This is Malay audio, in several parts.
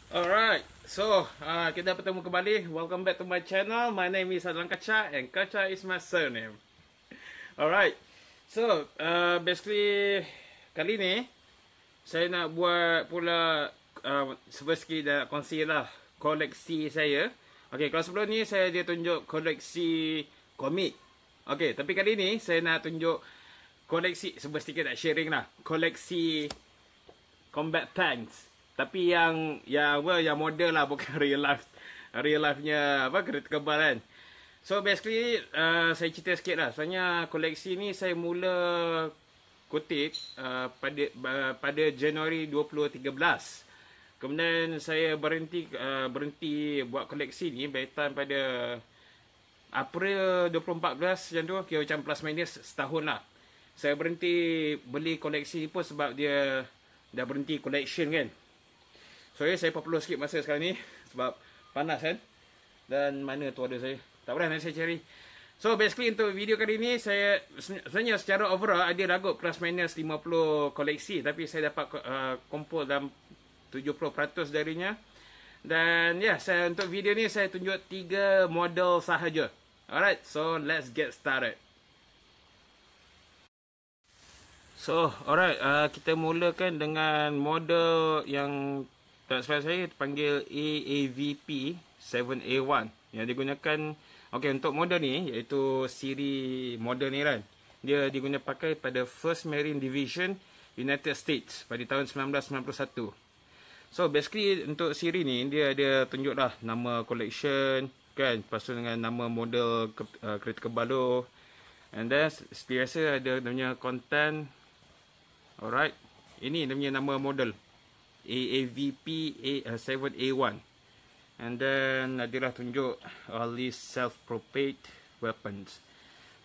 Alright, so kita bertemu kembali. Welcome back to my channel. My name is Adlan Kacha and Kacha is my surname. Alright, so basically kali ni saya nak buat pula sikit nak kongsi lah koleksi saya. Okay, kalau sebelum ni saya dia tunjuk koleksi komik. Okay, tapi kali ni saya nak tunjuk koleksi, sedikit nak sharing lah, koleksi combat tanks. Tapi yang model lah, bukan real life nya kereta kebal kan. So basically saya cerita sikit lah. Soalnya koleksi ni saya mula kutip pada Januari 2013. Kemudian saya berhenti buat koleksi ni by pada April 2014 macam tu, kira macam plus minus setahun lah. Saya berhenti beli koleksi pun sebab dia dah berhenti collection kan. So saya perlu sikit masa sekarang ni sebab panas kan. Dan mana tu ada saya. Tak apa, nanti saya cari. So basically untuk video kali ni saya sebenarnya secara overall ada ragut plus minus 50 koleksi, tapi saya dapat kumpul dalam 70% darinya. Dan ya, saya untuk video ni saya tunjuk 3 model sahaja. Alright, so let's get started. So alright, kita mulakan dengan model yang sebab saya panggil AAVP 7A1 yang digunakan. Okey, untuk model ni iaitu siri model ni kan, dia digunakan pakai pada 1st Marine Division United States pada tahun 1991. So basically untuk siri ni dia ada tunjuk lah nama collection kan, lepas tu dengan nama model kereta kebal tu, and then seperti biasa ada dia punya content. Alright, ini dia punya nama model AAVP 7A1. And then adalah tunjuk all these self-propelled weapons.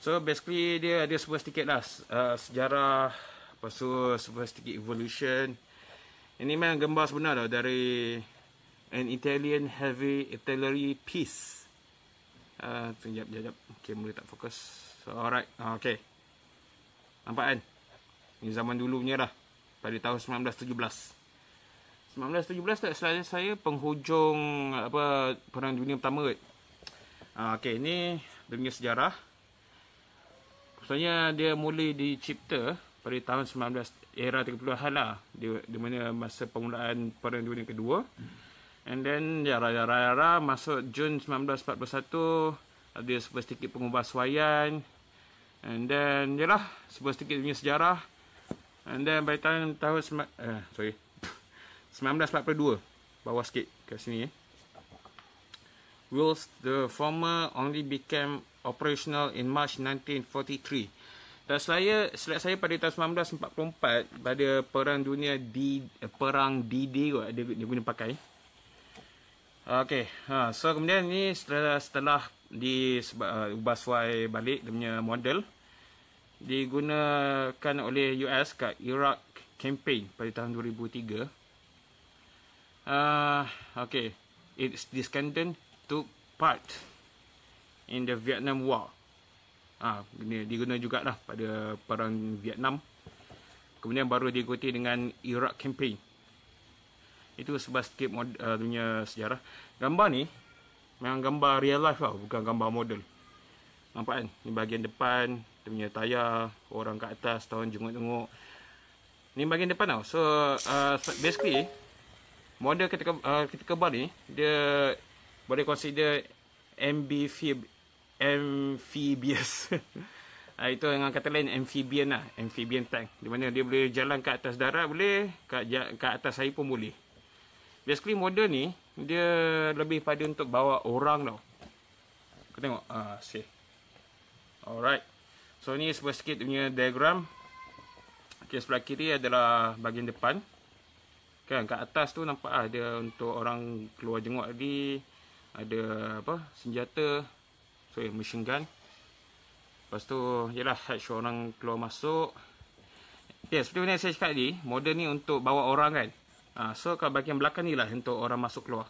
So basically dia ada sebuah sedikit lah sejarah, lepas tu sebuah sedikit evolution. Ini memang gambar sebenar tau, dari an Italian heavy artillery piece. Sekejap. Kamera tak fokus. So alright, okay. Nampak kan? Ini zaman dulunya lah, pada tahun 1917 tak salah saya, penghujung Perang Dunia Pertama kot. Okey, ni dia punya sejarah. Maksudnya dia mula dicipta pada tahun era 30-an lah, di mana masa permulaan Perang Dunia Kedua. And then rara masuk Jun 1941 ada sebuah sedikit pengubahsuaian. And then jelah sebuah sedikit punya sejarah. And then by tahun 1942, bawah sikit kat sini. Whilst the former only became operational in March 1943. Dan selak saya pada tahun 1944 pada perang dunia perang D-Day kot dia guna pakai. Okey, so kemudian ni setelah diubah suai balik dia punya model, digunakan oleh US kat Iraq campaign pada tahun 2003. Okay, its descendant took part in the Vietnam War. Diguna jugalah pada perang Vietnam. Kemudian baru diikuti dengan Iraq campaign. Itu sebab sikit dunia sejarah. Gambar ni memang gambar real life tau, bukan gambar model. Nampak kan? Ni bahagian depan, dia punya tayar, orang kat atas, tahun jenguk-jenguk. Ni bahagian depan tau. So basically model kereta kebal ni dia boleh consider amphibious. Itu dengan kata lain amphibian lah, amphibian tank, di mana dia boleh jalan kat atas darat boleh, kat atas air pun boleh. Basically model ni dia lebih pada untuk bawa orang tau. Kau tengok see. Alright, so ni sebuah sikit punya diagram. Okay, sebelah kiri adalah bahagian depan kan, kat atas tu nampak ada untuk orang keluar jenguk lagi, ada senjata, machine gun. Lepas tu jelah hatch orang keluar masuk. Okay, seperti mana saya cakap tadi, model ni untuk bawa orang kan. So kat bahagian belakang ni lah untuk orang masuk keluar.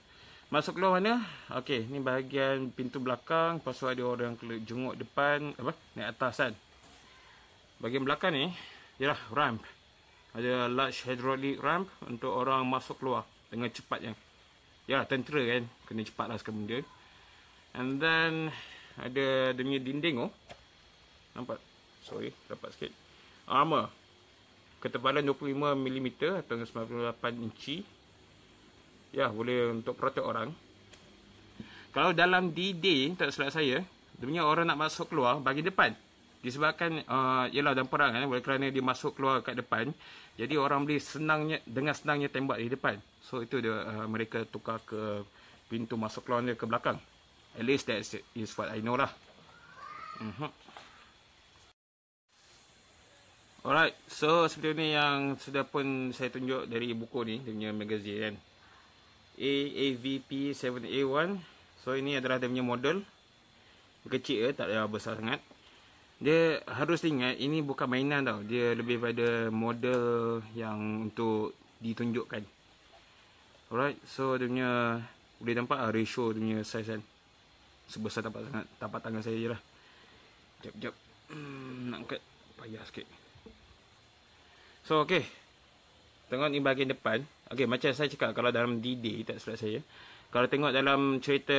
Masuk keluar mana? Okay, ni bahagian pintu belakang. Lepas tu ada orang jenguk depan, naik atas kan. Bahagian belakang ni jelah ramp. Ada large hydraulic ramp untuk orang masuk keluar dengan cepatnya. ya tentera kan, kena cepat lah sekarang benda. And then ada dia punya dinding nampak, sorry dapat sikit, armor ketebalan 25mm atau 98 inci. Ya, boleh untuk protect orang. Kalau dalam D-Day, tak silap saya, dia punya orang nak masuk keluar bagi depan. Disebabkan ialah dalam perang kan, oleh kerana dia masuk keluar kat depan, jadi orang boleh dengan senangnya tembak di depan. So itu dia mereka tukar ke pintu masuk keluar dia ke belakang. At least that is what I know lah. Alright, so seperti ni yang sudah pun saya tunjuk dari buku ni, dia punya magazine kan. AAVP 7A1. So ini adalah dia punya model. Kecil tak ada besar sangat. Dia harus ingat ini bukan mainan tau. Dia lebih pada model yang untuk ditunjukkan. Alright, so dia punya boleh nampak ratio dia punya size kan. Sebesar tapak tangan saya je lah. Jap. Nak angkat payah sikit. So okay, tengok ni bahagian depan. Okay, macam saya cakap, kalau dalam D-Day tak silap saya, kalau tengok dalam cerita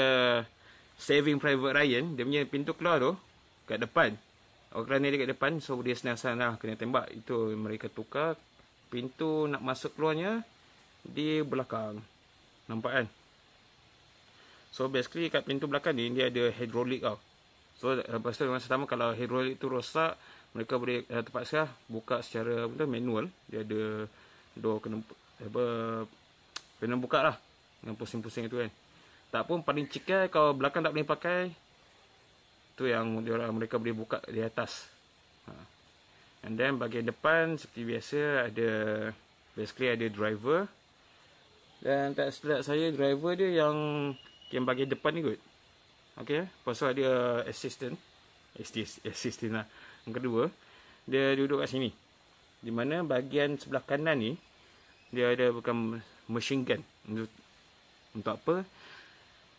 Saving Private Ryan, dia punya pintu keluar tu kat depan. Kerana dia kat depan, so dia senang-senang lah kena tembak. Itu mereka tukar pintu nak masuk keluarnya di belakang. Nampak kan? So basically kat pintu belakang ni dia ada hydraulic tau. So lepas tu masa pertama kalau hydraulic tu rosak, mereka boleh terpaksa buka secara manual. Dia ada door kena buka lah dengan pusing-pusing itu kan. Tak pun paling cikal kalau belakang tak boleh pakai, tu yang mereka boleh buka di atas. And then bahagian depan seperti biasa ada, basically ada driver. Dan tak silap saya driver dia yang bahagian depan ni kot. Okay, lepas tu ada assistant lah. Yang kedua, dia duduk kat sini, di mana bahagian sebelah kanan ni dia ada bukan machine gun. Untuk apa?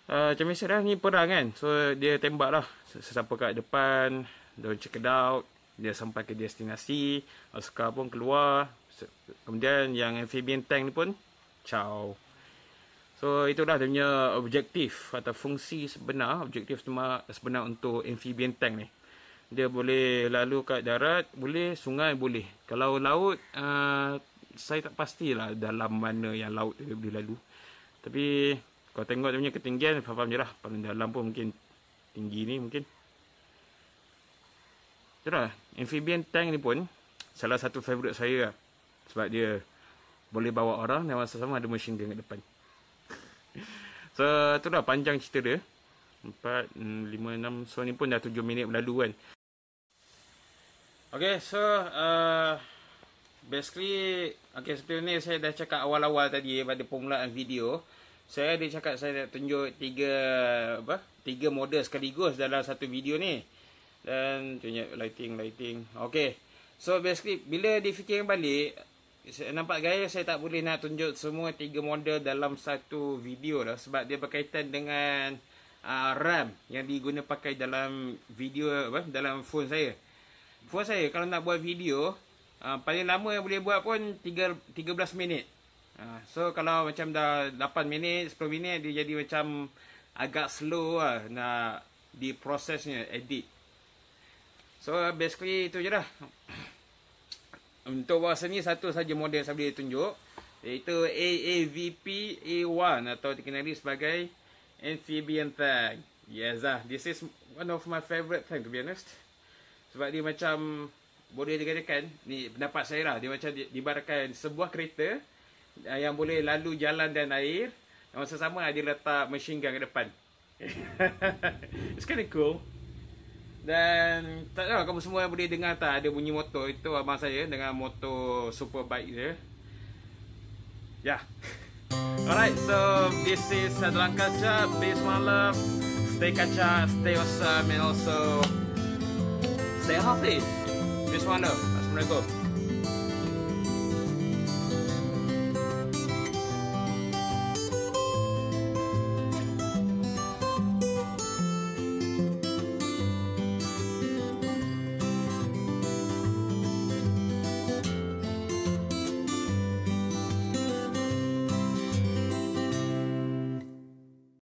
Macam biasa dah, ni perang kan. So dia tembak lah sesiapa kat depan. Dia check it out, dia sampai ke destinasi, askar pun keluar. Kemudian yang amphibian tank ni pun ciao. So itulah dia punya objektif atau fungsi sebenar. Objektif sebenar untuk amphibian tank ni. Dia boleh lalu kat darat, boleh, sungai boleh. Kalau laut, saya tak pastilah dalam mana yang laut dia boleh lalu. Tapi kalau tengok dia punya ketinggian, faham je lah. Paling dalam pun mungkin tinggi ni mungkin. Itulah, amphibian tank ni pun salah satu favourite saya lah. Sebab dia boleh bawa orang dan masa sama ada machine gun kat depan. So itulah panjang cerita dia. 4, 5, 6. So ni pun dah 7 minit berlalu kan. Okay, so basically, okay, seperti ni saya dah cakap awal-awal tadi pada permulaan video. Saya ada cakap saya nak tunjuk 3 model sekaligus dalam satu video ni. Dan tunjuk lighting. Okay, so basically bila difikirkan balik, nampak gaya saya tak boleh nak tunjuk semua 3 model dalam satu video lah. Sebab dia berkaitan dengan RAM yang diguna pakai dalam video dalam phone saya. Phone saya kalau nak buat video, paling lama yang boleh buat pun 13 minit. So kalau macam dah 8 minit, 10 minit, dia jadi macam agak slow lah nak diprosesnya, edit. So basically itu je lah. Untuk bahasa ni satu saja model saya boleh tunjuk, iaitu AAVP A1 atau dikenali sebagai amphibian tank. Yes lah, this is one of my favourite tank to be honest. Sebab dia macam boleh dikatakan, ni pendapat saya lah, dia macam diibaratkan sebuah kereta yang boleh lalu jalan dan air, dan masa sama dia letak machine gun ke depan. It's kind of cool. Dan tak tahu kamu semua boleh dengar tak, ada bunyi motor. Itu abang saya dengan motor superbike dia. Yeah. Alright, so this is Sadlan Kaca. Peace, one love. Stay kaca, stay awesome, and also stay healthy. Peace, one love. Assalamualaikum.